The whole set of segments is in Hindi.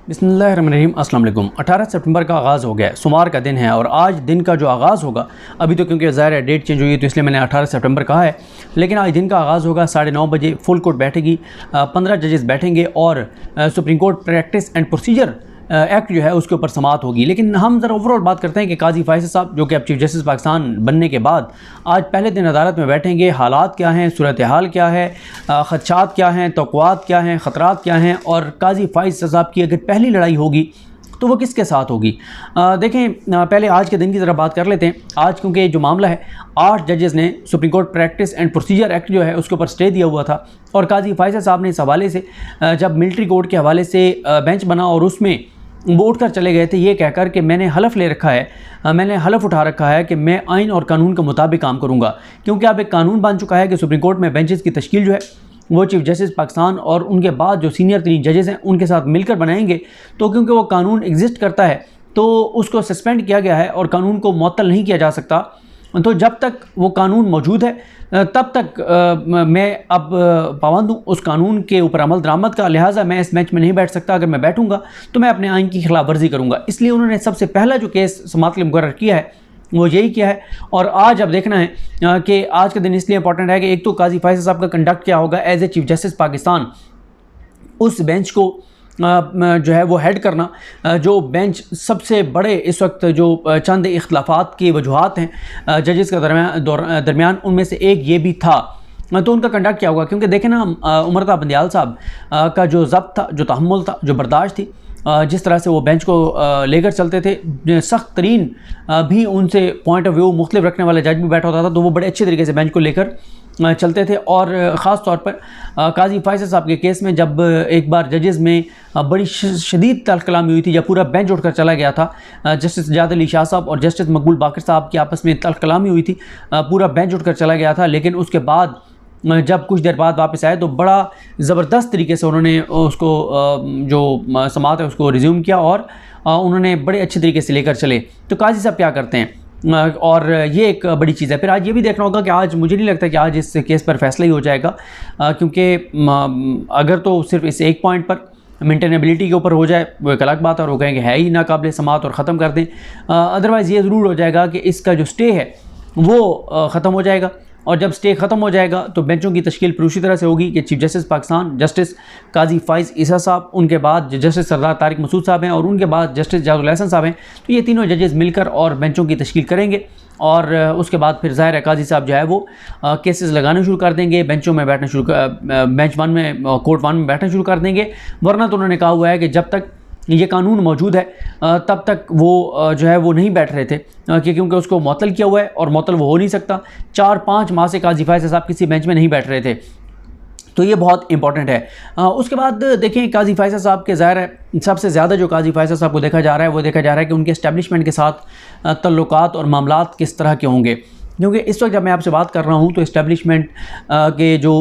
बिस्मिल्लाहिर्रहमानिर्रहीम। अस्सलाम वालेकुम। 18 सितंबर का आगाज़ हो गया, सोमवार का दिन है और आज दिन का जो आगाज़ होगा, अभी तो क्योंकि ज़ाहिर है डेट चेंज हुई है तो इसलिए मैंने 18 सितंबर कहा है, लेकिन आज दिन का आगाज़ होगा 9:30 बजे। फुल कोर्ट बैठेगी, 15 जजेस बैठेंगे और supreme court practice and procedure act जो है उसके ऊपर समाअत होगी। लेकिन हम ज़रा ओवरऑल बात करते हैं कि काजी फैसल साहब जो कि अब चीफ जस्टिस पाकिस्तान बनने के बाद आज पहले दिन अदालत में बैठेंगे, हालात क्या हैं, सूरत हाल क्या है, ख़दशात क्या हैं, तौक़ुआत क्या हैं, ख़तरात क्या हैं, और काजी फैसल साहब की अगर पहली लड़ाई होगी तो वो किसके साथ होगी। देखें, पहले आज के दिन की ज़रा बात कर लेते हैं। आज क्योंकि जो मामला है 8 जजेस ने supreme court practice and procedure act जो है उसके ऊपर स्टे दिया हुआ था और काजी फैसल साहब ने इस हवाले से जब मिलिट्री कोर्ट के हवाले से बेंच बना और उसमें वो उठ कर चले गए थे ये कहकर कि मैंने हलफ ले रखा है, मैंने हलफ उठा रखा है कि मैं आइन और कानून के मुताबिक काम करूँगा। क्योंकि अब एक कानून बन चुका है कि सुप्रीम कोर्ट में बेंचेस की तश्कील जो है वो चीफ जस्टिस पाकिस्तान और उनके बाद जो सीनियर 3 जजेस हैं उनके साथ मिलकर बनाएंगे। तो क्योंकि वो कानून एग्जिस्ट करता है तो उसको सस्पेंड किया गया है और कानून को मुअत्तल नहीं किया जा सकता। तो जब तक वो कानून मौजूद है तब तक मैं अब पाबंद हूँ उस कानून के ऊपर अमल दरामद का। लिहाजा मैं इस मैच में नहीं बैठ सकता। अगर मैं बैठूंगा तो मैं अपने आइन की खिलाफ वर्जी करूँगा। इसलिए उन्होंने सबसे पहला जो केस समाअत के लिए मुकर्रर किया है वो यही किया है। और आज अब देखना है कि आज का दिन इसलिए इंपॉर्टेंट है कि एक तो काजी फैसल साहब का कंडक्ट क्या होगा as a chief justice Pakistan, उस बेंच को जो है वो हेड करना, जो बेंच सबसे बड़े इस वक्त जो चंद इख्तलाफात की वजूहात हैं जजेस के दरमियान उनमें से एक ये भी था। तो उनका कंडक्ट क्या होगा, क्योंकि देखें ना उमर ता बंदियाल साहब का जो ज़ब्त था, जो तहम्मुल था, जो बर्दाश्त थी, जिस तरह से वो बेंच को लेकर चलते थे, सख्त तरीन भी उनसे पॉइंट ऑफ व्यू मुख्तलिफ रखने वाला जज भी बैठा होता था तो वो बड़े अच्छे तरीके से बेंच को लेकर चलते थे। और ख़ास तौर पर काजी फैसल साहब के केस में जब एक बार जजेस में बड़ी शदीद तलकलामी हुई थी, जब पूरा बेंच उठकर चला गया था, जस्टिस सज्जाद अली शाह साहब और जस्टिस मकबूल बाकर साहब की आपस में तलकलामी हुई थी, पूरा बेंच उठकर चला गया था। लेकिन उसके बाद जब कुछ देर बाद वापस आए तो बड़ा ज़बरदस्त तरीके से उन्होंने उसको जो समाअत है उसको रिज्यूम किया और उन्होंने बड़े अच्छे तरीके से लेकर चले। तो काजी साहब क्या करते हैं और ये एक बड़ी चीज़ है। फिर आज ये भी देखना होगा कि आज मुझे नहीं लगता कि आज इस केस पर फैसला ही हो जाएगा, क्योंकि अगर तो सिर्फ इस एक पॉइंट पर मेंटेनेबिलिटी के ऊपर हो जाए वो एक अलग बात और वो कहेंगे है ही नाकाबिल समाअत और ख़त्म कर दें। अदरवाइज़ ये ज़रूर हो जाएगा कि इसका जो स्टे है वो ख़त्म हो जाएगा और जब स्टे ख़त्म हो जाएगा तो बेंचों की तश्कील फिर उसी तरह से होगी कि चीफ जस्टिस पाकिस्तान जस्टिस काजी फ़ाइज़ ईसा साहब, उनके बाद जस्टिस सरदार तारिक मसूद साहब हैं और उनके बाद जस्टिस जाजुल हसन साहब हैं। तो ये तीनों जजेस मिलकर और बेंचों की तश्कील करेंगे और उसके बाद फिर ज़ाहिर है काजी साहब जो है वो केसेस लगाने शुरू कर देंगे, बेंचों में बैठना शुरू बेंच 1 में कोर्ट 1 में बैठना शुरू कर देंगे। वरना तो उन्होंने कहा हुआ है कि जब तक ये कानून मौजूद है तब तक वो जो है वो नहीं बैठ रहे थे, क्योंकि उसको मुअत्तल किया हुआ है और मुअत्तल वो हो नहीं सकता। 4-5 माह से काजी फैसल साहब किसी बेंच में नहीं बैठ रहे थे, तो ये बहुत इंपॉर्टेंट है। उसके बाद देखें काजी फैसल साहब के ज़ाहिर है सबसे ज़्यादा जो काजी फैसल साहब को देखा जा रहा है वो देखा जा रहा है कि उनके इस्टेब्लिशमेंट के साथ तल्लुकात और मामलात किस तरह के होंगे। क्योंकि इस वक्त जब मैं आपसे बात कर रहा हूँ तो इस्टेब्लिशमेंट के जो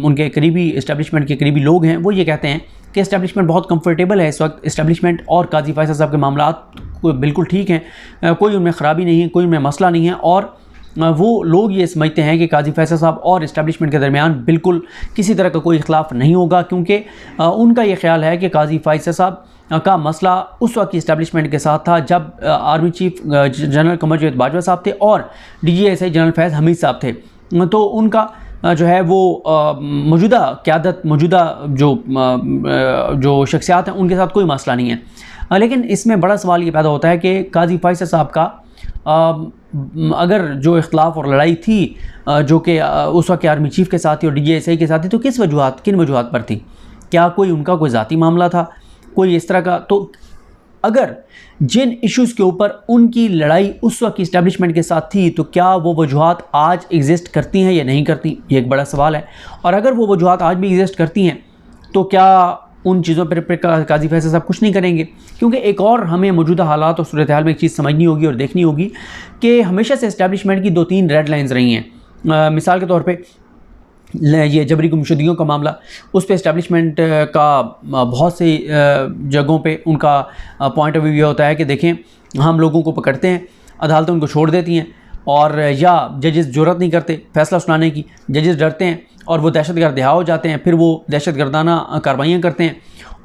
उनके करीबी इस्टेब्लिशमेंट के करीबी लोग हैं वो ये कहते हैं कि इस्टेब्लिशमेंट बहुत कंफर्टेबल है इस वक्त। इस्टेब्लिशमेंट और काजी फैसल साहब के मामलात बिल्कुल ठीक हैं, कोई उनमें ख़राबी नहीं है, कोई उनमें मसला नहीं है। और वो लोग ये समझते हैं कि काजी फैसल साहब और इस्टेब्लिशमेंट के दरमियान बिल्कुल किसी तरह का कोई इख्तलाफ नहीं होगा, क्योंकि उनका ये ख्याल है कि काजी फैसल साहब का मसला उस वक्त की इस्टेब्लिशमेंट के साथ था जब army chief general Qamar Javed Bajwa साहब थे और DGSI जनरल फैज़ हमीद साहब थे। तो उनका जो है वो मौजूदा क़यादत, मौजूदा जो शख्सियात हैं उनके साथ कोई मसला नहीं है। लेकिन इसमें बड़ा सवाल ये पैदा होता है कि काजी फैसल साहब का अगर जो इख्तलाफ और लड़ाई थी जो कि उस वक्त आर्मी चीफ के साथ थी और DGSI के साथ थी, तो किन वजूहात पर थी? क्या कोई उनका कोई ज़ाती मामला था, कोई इस तरह का? तो अगर जिन इश्यूज़ के ऊपर उनकी लड़ाई उस वक्त इस्टेब्लिशमेंट के साथ थी तो क्या वो वजूहात आज एग्जिस्ट करती हैं या नहीं करती, ये एक बड़ा सवाल है। और अगर वो वजूहात आज भी एग्जिस्ट करती हैं तो क्या उन चीज़ों पर काजी फैसल साहब कुछ नहीं करेंगे? क्योंकि एक और हमें मौजूदा हालात और सूरत हाल में एक चीज़ समझनी होगी और देखनी होगी कि हमेशा से इस्टेब्लिशमेंट की 2-3 रेड लाइन्स रही हैं। मिसाल के तौर पर ये जबरी गुमशुदगियों का मामला, उस पर इस्टेब्लिशमेंट का बहुत सी जगहों पे उनका पॉइंट ऑफ व्यू ये होता है कि देखें हम लोगों को पकड़ते हैं, अदालतें उनको छोड़ देती हैं और या जजेस जुर्रत नहीं करते फ़ैसला सुनाने की, जजेस डरते हैं और वो दहशतगर्द रिहा हो जाते हैं, फिर वो दहशतगर्दाना कार्रवाइयाँ करते हैं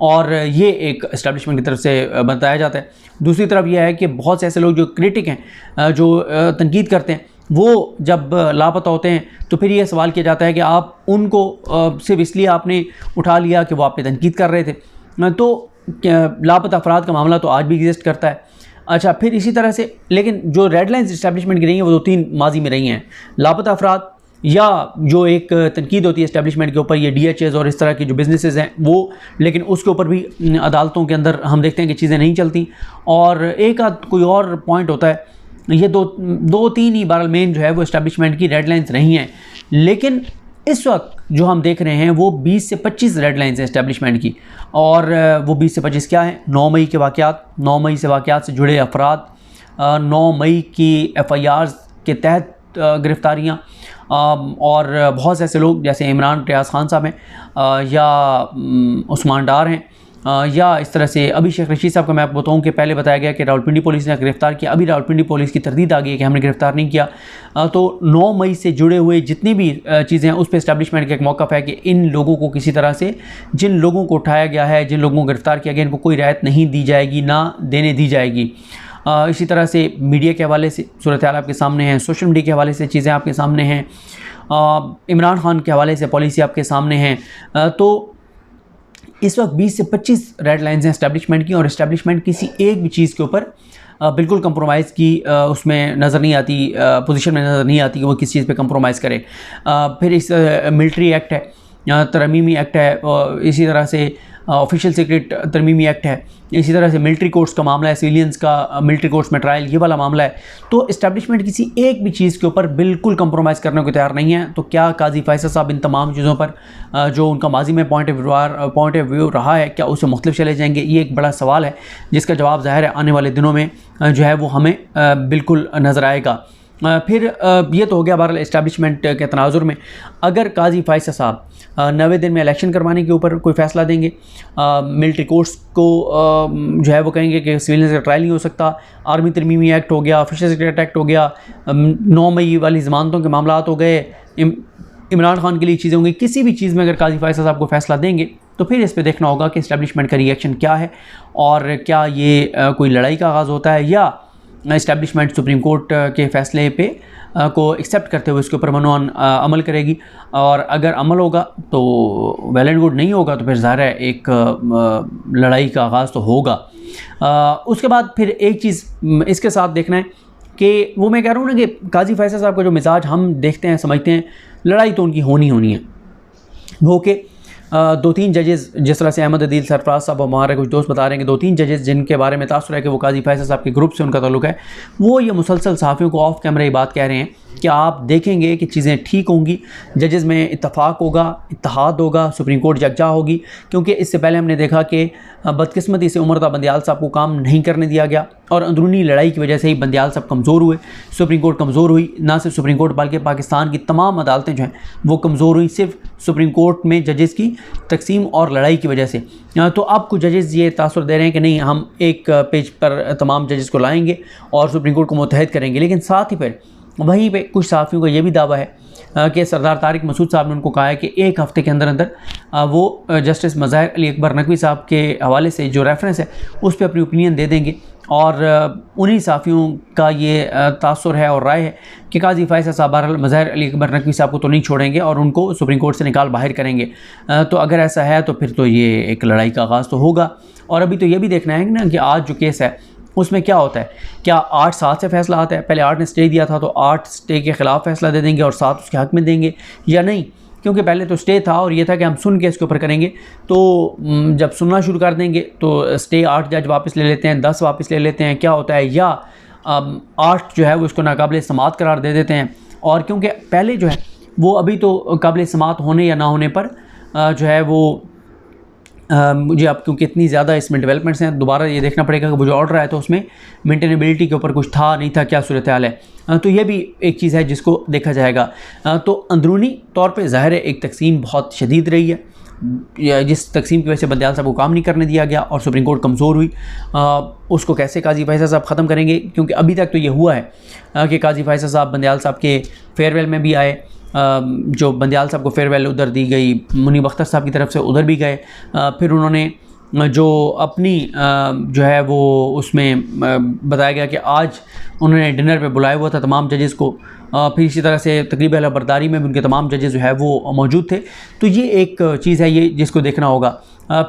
और ये एक इस्टेब्लिशमेंट की तरफ से बताया जाता है। दूसरी तरफ यह है कि बहुत से ऐसे लोग जो क्रिटिक हैं, जो तनकीद करते हैं, वो जब लापता होते हैं तो फिर ये सवाल किया जाता है कि आप उनको सिर्फ इसलिए आपने उठा लिया कि वो आप पे तनकीद कर रहे थे। तो लापता अफराद का मामला तो आज भी एग्जिस्ट करता है। अच्छा, फिर इसी तरह से लेकिन जो रेड लाइन्स इस्टेब्लिशमेंट की रही हैं वो 2-3 माजी में रही हैं। लापता अफराद या जो एक तनकीद होती है इस्टेब्लिशमेंट के ऊपर, ये DHAs और इस तरह की जो बिजनेसेस हैं वो, लेकिन उसके ऊपर भी अदालतों के अंदर हम देखते हैं कि चीज़ें नहीं चलती। और एक आध कोई और पॉइंट होता है, ये दो तीन ही बहरहाल मेन जो है वो इस्टेब्लिशमेंट की रेड लाइन्स नहीं हैं। लेकिन इस वक्त जो हम देख रहे हैं वो 20 से 25 रेड लाइन्स हैं इस्टेब्लिशमेंट की। और वो 20 से 25 क्या हैं? 9 मई के वाक़यात, 9 मई से वाक़यात से जुड़े अफराद, 9 मई की FIRs के तहत गिरफ़्तारियाँ, और बहुत से ऐसे लोग जैसे इमरान रियाज खान साहब हैं, या उस्मान डार हैं, या इस तरह से अभी शेख रशीद साहब का मैं आपको बताऊं कि पहले बताया गया कि रावलपिंडी पुलिस ने गिरफ़्तार किया, अभी रावलपिंडी पुलिस की तरदीद आ गई है कि हमने गिरफ़्तार नहीं किया। तो 9 मई से जुड़े हुए जितनी भी चीज़ें हैं उस पर इस्टेब्लिशमेंट का एक मौक़िफ़ है कि इन लोगों को किसी तरह से, जिन लोगों को उठाया गया है, जिन लोगों को गिरफ़्तार किया गया, इनको कोई रियायत नहीं दी जाएगी, ना देने दी जाएगी। इसी तरह से मीडिया के हवाले से सूरत हाल आपके सामने हैं, सोशल मीडिया के हवाले से चीज़ें आपके सामने हैं, इमरान खान के हवाले से पॉलिसी आपके सामने हैं। तो इस वक्त 20 से 25 रेड लाइन्स हैं इस्टेब्लिशमेंट की, और इस्टेब्लिशमेंट किसी एक भी चीज़ के ऊपर बिल्कुल कंप्रोमाइज़ की उसमें नज़र नहीं आती, पोजीशन में नज़र नहीं आती कि वो किस चीज़ पे कंप्रोमाइज़ करे। फिर इस मिलिट्री एक्ट है, तरमीमी एक्ट है, इसी तरह से ऑफिशियल सीक्रेट तरमीमी एक्ट है, इसी तरह से मिलिट्री कोर्ट्स का मामला है, सिविलियंस का मिलिट्री कोर्ट्स में ट्रायल, ये वाला मामला है। तो इस्टेब्लिशमेंट किसी एक भी चीज़ के ऊपर बिल्कुल कंप्रोमाइज़ करने को तैयार नहीं है। तो क्या काजी फैसल साहब इन तमाम चीज़ों पर जो उनका माजी में पॉइंट ऑफ व्यू रहा है, क्या उससे मुख्तलिफ चले जाएंगे? ये एक बड़ा सवाल है जिसका जवाब ज़ाहिर है आने वाले दिनों में जो है वो हमें बिल्कुल नज़र आएगा। फिर ये तो हो गया बहरहाल इस्टेब्लिशमेंट के तनाजुर में। अगर काजी फैसल साहब 90 दिन में इलेक्शन करवाने के ऊपर कोई फ़ैसला देंगे, मिलिट्री कोर्ट्स को जो है वो कहेंगे कि सिविलियंस का ट्रायल नहीं हो सकता, आर्मी तरमीमी एक्ट हो गया, ऑफिशियल सीक्रेट एक्ट हो गया, 9 मई वाली ज़मानतों के मामला हो गए, इमरान खान के लिए चीज़ें होंगी, किसी भी चीज़ में अगर काजी फैसल साहब को फ़ैसला देंगे तो फिर इस पर देखना होगा कि इस्टेब्लिशमेंट का रिएक्शन क्या है, और क्या ये कोई लड़ाई का आगाज़ होता है, या इस्टेब्लिशमेंट सुप्रीम कोर्ट के फ़ैसले पे को एक्सेप्ट करते हुए इसके ऊपर मनोन अमल करेगी। और अगर अमल होगा तो वेल एंड गुड, नहीं होगा तो फिर ज़ाहिर है एक लड़ाई का आगाज़ तो होगा। उसके बाद फिर एक चीज़ इसके साथ देखना है कि वो मैं कह रहा हूँ ना कि काजी फैसल साहब का जो मिजाज हम देखते हैं, समझते हैं, लड़ाई तो उनकी होनी है। वो कि 2-3 जजेस, जिस तरह से अहमद अदील सरफराज साहब हमारे कुछ दोस्त बता रहे हैं कि 2-3 जजेस जिनके बारे में तासुर है कि वो काजी फैसल साहब के ग्रुप से उनका ताल्लुक है, वो ये मुसलसल सहाफ़ियों को ऑफ कैमरा ये बात कह रहे हैं कि आप देखेंगे कि चीज़ें ठीक होंगी, जजेस में इत्तफाक होगा, इत्तेहाद होगा, सुप्रीम कोर्ट यकजा होगी। क्योंकि इससे पहले हमने देखा कि बदकिस्मती से उमर ता बंदियाल साहब को काम नहीं करने दिया गया, और अंदरूनी लड़ाई की वजह से ही बंदियाल साहब कमज़ोर हुए, सुप्रीम कोर्ट कमज़ोर हुई। ना सिर्फ सुप्रीम कोर्ट बल्कि पाकिस्तान की तमाम अदालतें जो हैं वो कमज़ोर हुई सिर्फ सुप्रीम कोर्ट में जजेस की तकसीम और लड़ाई की वजह से। तो अब कुछ जजेस ये तासुर दे रहे हैं कि नहीं, हम एक पेज पर तमाम जजेस को लाएंगे और सुप्रीम कोर्ट को मुत्तहद करेंगे। लेकिन साथ ही फिर वहीं पे कुछ सहाफ़ियों का ये भी दावा है कि सरदार तारिक मसूद साहब ने उनको कहा है कि एक हफ़्ते के अंदर अंदर वो जस्टिस मज़ाहिर अली अकबर नकवी साहब के हवाले से जो रेफरेंस है उस पर अपनी ओपिनियन दे देंगे। और उन्हीं सहाफ़ियों का ये तासुर है और राय है कि काजी फैसल साहब बहरहाल मज़ाहिर अली अकबर नकवी साहब को तो नहीं छोड़ेंगे और उनको सुप्रीम कोर्ट से निकाल बाहर करेंगे। तो अगर ऐसा है तो फिर तो ये एक लड़ाई का आगाज़ तो होगा। और अभी तो ये भी देखना है ना कि आज जो केस है उसमें क्या होता है, क्या 8-7 से फ़ैसला आता है? पहले 8 ने स्टे दिया था तो 8 स्टे के ख़िलाफ़ फ़ैसला दे देंगे और 7 उसके हक़ में देंगे, या नहीं? क्योंकि पहले तो स्टे था और ये था कि हम सुन के इसके ऊपर करेंगे। तो जब सुनना शुरू कर देंगे तो स्टे 8 जज वापस ले लेते हैं, 10 वापस ले लेते हैं, क्या होता है? या 8 जो है वो इसको नाकाबिल समात करार दे देते हैं। और क्योंकि पहले जो है वो अभी तो काबिल समात होने या ना होने पर जो है वो मुझे अब क्योंकि इतनी ज़्यादा इसमें डेवलपमेंट्स हैं, दोबारा ये देखना पड़ेगा कि वो जो ऑर्डर आया था उसमें मेंटेनेबिलिटी के ऊपर कुछ था नहीं था, क्या सूरत हाल है। तो ये भी एक चीज़ है जिसको देखा जाएगा। तो अंदरूनी तौर पे ज़ाहिर है एक तकसीम बहुत शदीद रही है, जिस तकसीम की वजह से बंदियाल साहब को काम नहीं करने दिया गया और सुप्रीम कोर्ट कमज़ोर हुई। उसको कैसे काजी फैसल साहब ख़त्म करेंगे? क्योंकि अभी तक तो ये हुआ है कि काजी फैसल साहब बंदियाल साहब के फेयरवेल में भी आए, जो बंदियाल साहब को फेयरवेल उधर दी गई, मुनीब अख्तर साहब की तरफ से उधर भी गए, फिर उन्होंने जो अपनी जो है वो उसमें बताया गया कि आज उन्होंने डिनर पे बुलाया हुआ था तमाम जजेस को। फिर इसी तरह से तकरीब बरदारी में भी उनके तमाम जजेस जो है वो मौजूद थे। तो ये एक चीज़ है, ये जिसको देखना होगा।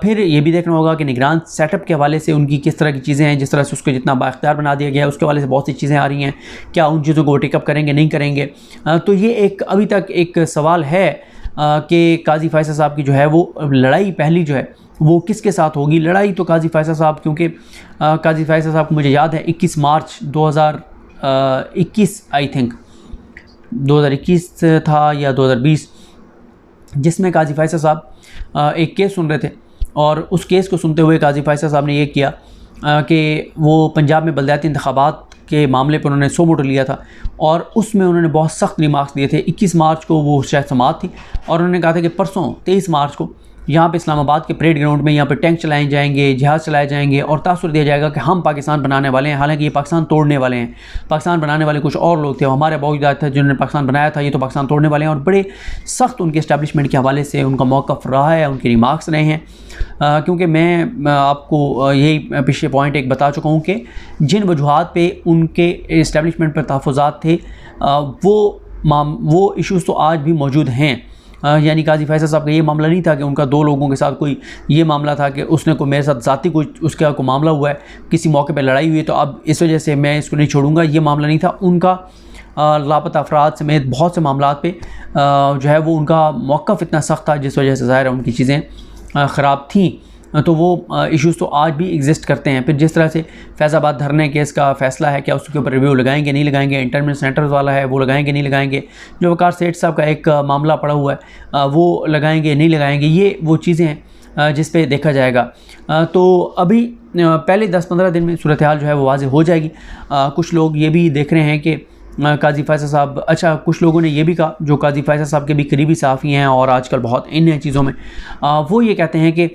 फिर ये भी देखना होगा कि निगरान सेटअप के हवाले से उनकी किस तरह की चीज़ें हैं, जिस तरह से उसको जितना बाख्तियार बना दिया गया है उसके हवाले से बहुत सी चीज़ें आ रही हैं। क्या उन चीज़ों को टेकअप करेंगे, नहीं करेंगे? तो ये एक अभी तक एक सवाल है कि काजी फैसल साहब की जो है वो लड़ाई पहली जो है वो किसके साथ होगी। लड़ाई तो काजी फैसल साहब, क्योंकि काजी फैसल साहब को मुझे याद है 21 मार्च 2021 आई थिंक 2021 था या 2020, जिसमें काजी फैसल साहब एक केस सुन रहे थे और उस केस को सुनते हुए काजी फैसल साहब ने ये किया कि वो पंजाब में बलदियाती इंतखाबात के मामले पर उन्होंने सो मोटो लिया था और उसमें उन्होंने बहुत सख्त रिमार्क्स दिए थे। 21 मार्च को वो शायद समाअत थी और उन्होंने कहा था कि परसों 23 मार्च को यहाँ पे इस्लामाबाद के परेड ग्राउंड में यहाँ पे टैंक चलाए जाएंगे, जहाज़ चलाए जाएंगे और तासुर दिया जाएगा कि हम पाकिस्तान बनाने वाले हैं। हालांकि ये पाकिस्तान तोड़ने वाले हैं। पाकिस्तान बनाने वाले कुछ और लोग थे, हमारे बावजूद थे जिन्होंने पाकिस्तान बनाया था, ये तो पाकिस्तान तोड़ने वाले हैं। और बड़े सख्त उनके इस्टेब्लिशमेंट के हवाले से उनका मौक़िफ़ रहा है, उनके रिमार्क्स रहे हैं। क्योंकि मैं आपको यही पिछले पॉइंट एक बता चुका हूँ कि जिन वजूहात पर उनके इस्टेब्लिशमेंट पर तहफ़्फ़ुज़ात थे वो इशूज़ तो आज भी मौजूद हैं। यानी काजी फैसल साहब का ये मामला नहीं था कि उनका दो लोगों के साथ कोई ये मामला था कि उसने कोई मेरे साथ ज़ाती कोई उसका कोई मामला हुआ है, किसी मौके पे लड़ाई हुई है तो अब इस वजह से मैं इसको नहीं छोड़ूंगा। ये मामला नहीं था उनका। लापता अफराद समेत बहुत से मामलात पे जो है वो उनका मौक़िफ़ इतना सख्त था जिस वजह से ज़ाहिर है उनकी चीज़ें ख़राब थीं। तो वो इश्यूज़ तो आज भी एग्जिस्ट करते हैं। फिर जिस तरह से फैज़ाबाद धरने केस का फ़ैसला है, क्या उसके ऊपर रिव्यू लगाएंगे नहीं लगाएंगे, इंटरमिनेट सेंटर्स वाला है वो लगाएंगे नहीं लगाएंगे, जो वकार सेठ साहब का एक मामला पड़ा हुआ है वो लगाएंगे नहीं लगाएंगे, ये वो चीज़ें हैं जिस पे देखा जाएगा। तो अभी पहले 10-15 दिन में सूरत हाल जो है वो वाज़ेह हो जाएगी। कुछ लोग ये भी देख रहे हैं कि काजी फैसल साहब, अच्छा कुछ लोगों ने ये भी कहा जो काजी फैसल साहब के भी करीबी सहाफ़ी हैं और आजकल बहुत इन हैं चीज़ों में, वो ये कहते हैं कि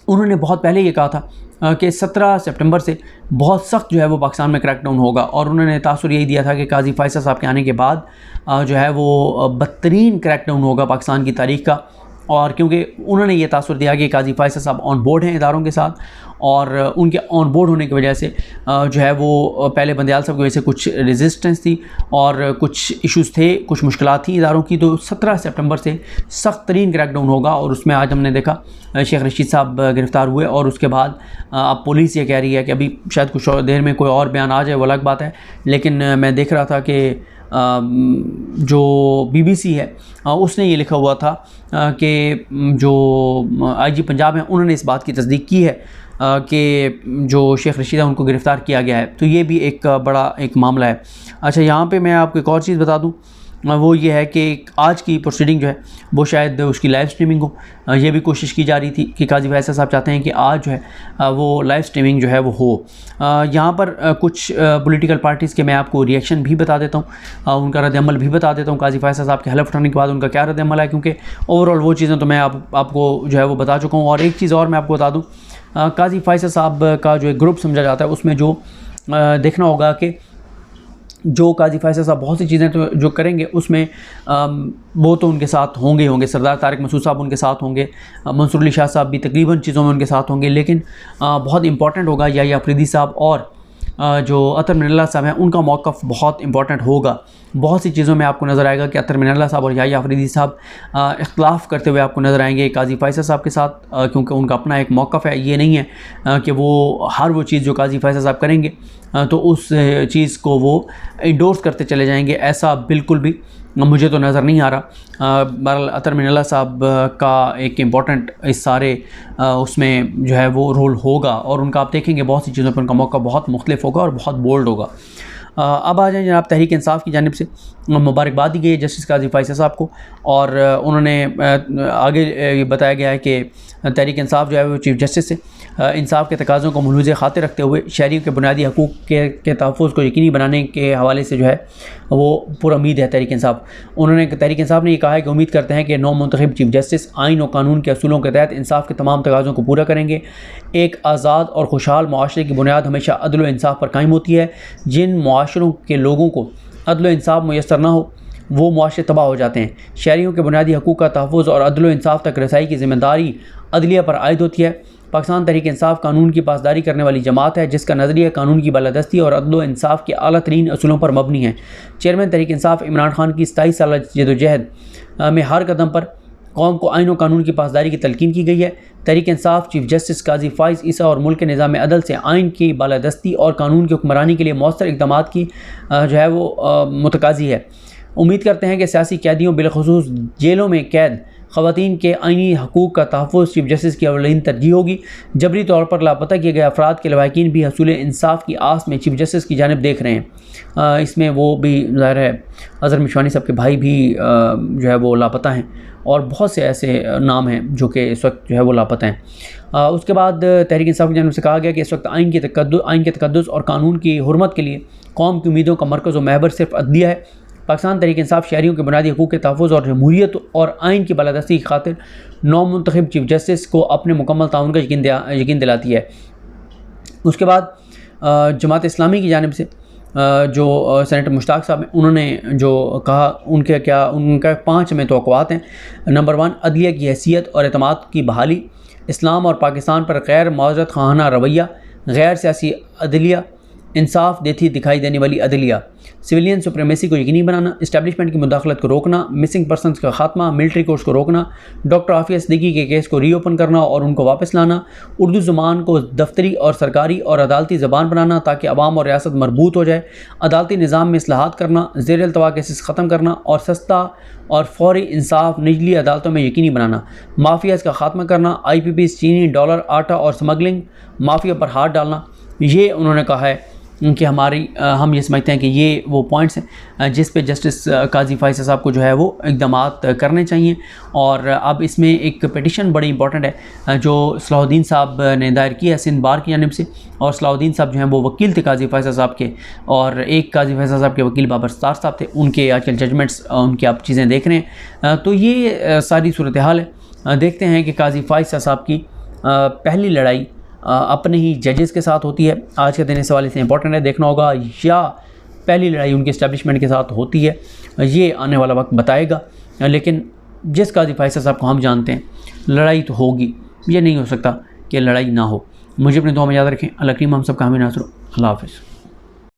उन्होंने बहुत पहले ये कहा था कि 17 सितंबर से बहुत सख्त जो है वो पाकिस्तान में क्रैकडाउन होगा और उन्होंने तासुर यही दिया था कि काजी फैसल साहब के आने के बाद जो है वो बदतरीन क्रैकडाउन होगा पाकिस्तान की तारीख़ का। और क्योंकि उन्होंने ये तासुर दिया कि काजी फैसल साहब ऑन बोर्ड हैं इदारों के साथ और उनके ऑन बोर्ड होने की वजह से जो है वो पहले बंदियाल साहब की वजह से कुछ रेजिस्टेंस थी और कुछ इश्यूज़ थे, कुछ मुश्किलात थी इदारों की। तो 17 सितंबर से सख्त तरीन क्रैकडाउन होगा और उसमें आज हमने देखा शेख रशीद साहब गिरफ़्तार हुए और उसके बाद अब पुलिस ये कह रही है कि अभी शायद कुछ और देर में कोई और बयान आ जाए, वो अलग बात है। लेकिन मैं देख रहा था कि जो BBC है उसने ये लिखा हुआ था कि जो IG पंजाब हैं उन्होंने इस बात की तस्दीक की है कि जो शेख रशीद है उनको गिरफ़्तार किया गया है। तो ये भी एक बड़ा एक मामला है। अच्छा, यहाँ पे मैं आपको एक और चीज़ बता दूँ, वो ये है कि आज की प्रोसीडिंग जो है वो शायद उसकी लाइव स्ट्रीमिंग हो। ये भी कोशिश की जा रही थी कि काजी फैसल साहब चाहते हैं कि आज जो है वो लाइव स्ट्रीमिंग जो है वो हो। यहाँ पर कुछ पॉलिटिकल पार्टीज़ के मैं आपको रिएक्शन भी बता देता हूँ, उनका रद्द-ए-अमल भी बता देता हूँ काजी फैसल साहब के हलफ उठाने के बाद उनका क्या रद्द-ए-अमल है, क्योंकि ओवरऑल वो चीज़ें तो मैं आपको जो है वो बता चुका हूँ। और एक चीज़ और मैं आपको बता दूँ, काजी फैसल साहब का जो एक ग्रुप समझा जाता है उसमें जो देखना होगा कि जो काजी फैसल साहब बहुत सी चीज़ें तो जो करेंगे उसमें वो तो उनके साथ होंगे। सरदार तारिक मसूद साहब उनके साथ होंगे, मंसूर अली शाह साहब भी तकरीबन चीज़ों में उनके साथ होंगे। लेकिन बहुत इंपॉर्टेंट होगा याह्या अफरीदी साहब और जो अतर मिनल्ला साहब हैं उनका मौक़िफ़ बहुत इंपॉर्टेंट होगा। बहुत सी चीज़ों में आपको नज़र आएगा कि अतर मिनल्ला साहब और याह्या अफरीदी साहब इख्तिलाफ़ करते हुए आपको नज़र आएंगे काजी फैसल साहब के साथ, क्योंकि उनका अपना एक मौक़िफ़ है। ये नहीं है कि वो हर वो चीज़ जो काजी फैसल साहब करेंगे तो उस चीज़ को वो इंडोर्स करते चले जाएंगे, ऐसा बिल्कुल भी मुझे तो नज़र नहीं आ रहा। बहरहाल अतर मिनल्ला साहब का एक इम्पॉर्टेंट इस सारे उसमें जो है वो रोल होगा और उनका आप देखेंगे बहुत सी चीज़ों पर उनका मौका बहुत मुख्तलिफ होगा और बहुत बोल्ड होगा। अब आ जाएँ जनाब तहरीक इंसाफ की जानिब से मुबारकबाद दी गई है जस्टिस काजी फैसल साहब को और उन्होंने आगे बताया गया है कि तहरीक इंसाफ जो है वो चीफ़ जस्टिस से इंसाफ के तकाज़ों को मलहूज़ खातिर रखते हुए शहरियों के बुनियादी हकूक़ के तहफ़्फ़ुज़ को यकीनी बनाने के हवाले से जो है वो पुरुमीद है तहरीक इंसाफ। उन्होंने तहरीक इंसाफ ने ये कहा है कि उम्मीद करते हैं कि नौ मुंतखब चीफ़ जस्टिस आइन और कानून के असूलों के तहत इंसाफ के तमाम तकाज़ों को पूरा करेंगे। एक आज़ाद और खुशहाल मुआशरे की बुनियाद हमेशा अदल व इंसाफ पर कायम होती है। जिन मुआशरों के लोगों को अदल व इंसाफ मुयस्सर ना हो वो मुआशरे तबाह हो जाते हैं। शहरियों के बुनियादी हकूक़ का तहफ़्फ़ुज़ और अदल व इंसाफ तक रसाई की ज़िम्मेदारी अदलिया पर आयद होती है। पाकिस्तान तहरीक इंसाफ कानून की पासदारी करने वाली जमात है जिसका नज़रिया कानून की बालादस्ती और अदल व इंसाफ के आला तरीन असूलों पर मबनी है। चेयरमैन तहरीक इंसाफ इमरान खान की 27 साल जदोजहद में हर कदम पर कौम को आइन व कानून की पासदारी की तलकीन की गई है। तहरीक इंसाफ चीफ जस्टिस काजी फाइज ईसा और मुल्क के निज़ाम अदल से आइन की बालादस्ती और कानून की हुक्मरानी के लिए मौसर इक़दाम की जो है वो मुतकाज़ी है। उम्मीद करते हैं कि सियासी कैदियों बिलखुसूस जेलों में कैद ख़वातीन के आइनी हकूक़ का तहफ़्फ़ुज़ चीफ जस्टिस की अवलीन तरजीह होगी। जबरी तौर पर लापता किए गए अफराद के लवाहिकीन भी हसूल इंसाफ की आस में चीफ जस्टिस की जानिब देख रहे हैं। इसमें वो भी ज़ाहिर है अज़हर मिशवानी साहब के भाई भी जो है वो लापता हैं और बहुत से ऐसे नाम हैं जो कि इस वक्त जो है वो लापता हैं। उसके बाद तहरीक इंसाफ की जानिब से कहा गया कि इस वक्त आइन के तकद्दुस और कानून की हुर्मत के लिए कौम की उम्मीदों का मरकज़ व महवर सिर्फ अदलिया है। पाकिस्तान तहरीक इंसाफ शहरियों के बुनियादी हकूक़ के तहफ़्फ़ुज़ और जमहूरियत और आइन की बालादस्ती की खातिर नौमुंतखब चीफ जस्टिस को अपने मुकम्मल ताउन का यकीन दिलाती है। उसके बाद जमात इस्लामी की जानिब से जो सेनेटर मुश्ताक साहब हैं उन्होंने जो कहा उनका 5 में तवक्कुआत हैं। नंबर 1, अदलिया की हैसियत और एतमाद की बहाली, इस्लाम और पाकिस्तान पर गैर मुआज़रत खाना रवैया, गैर सियासी अदलिया, इंसाफ देती दिखाई देने वाली अदलिया, सिविलियन सुप्रीमेसी को यकीनी बनाना, इस्टेब्लिशमेंट की मुदाखलत को रोकना, मिसिंग पर्सनस का खात्मा, मिलिट्री कोर्स को रोकना, डॉक्टर आफिया सिद्दीकी के केस को रीओपन करना और उनको वापस लाना, उर्दू ज़ुबान को दफ्तरी और सरकारी और अदालती ज़बान बनाना ताकि अवाम और रियासत मरबूत हो जाए, अदालती निज़ाम में इस्लाहात करना, ज़ेर अल्तवा केसेस ख़त्म करना और सस्ता और फौरी इंसाफ निजली अदालतों में यकीनी बनाना, माफियाज़ का खात्मा करना, IPPs, चीनी, डॉलर, आटा और स्मगलिंग माफिया पर हाथ डालना। ये उन्होंने कहा है कि हम ये समझते हैं कि ये वो पॉइंट्स हैं जिस पे जस्टिस काजी फाइज़ साहब को जो है वो इक़दामात करने चाहिए। और अब इसमें एक पिटिशन बड़ी इंपॉर्टेंट है जो सलाहुद्दीन साहब ने दायर की है सिंध बार की जानिब से, और सलाहुद्दीन साहब जो हैं वो वकील थे काजी फाइज़ साहब के, और एक काजी फाइज़ साहब के वकील बाबर सत्तार साहब थे। उनके आजकल जजमेंट्स उनकी आप चीज़ें देख रहे हैं। तो ये सारी सूरत हाल है। देखते हैं कि काजी फाइज़ साहब की पहली लड़ाई अपने ही जजेस के साथ होती है। आज के दिन इस हवाले से इंपॉर्टेंट है, देखना होगा, या पहली लड़ाई उनके इस्टेब्लिशमेंट के साथ होती है, ये आने वाला वक्त बताएगा। लेकिन जिस काजी फाइज़ साहब को हम जानते हैं, लड़ाई तो होगी, ये नहीं हो सकता कि लड़ाई ना हो। मुझे अपनी दुआ में याद रखें। अल्लाह करीम हम सब का हमें नासर। अल्लाह हाफ़िज़।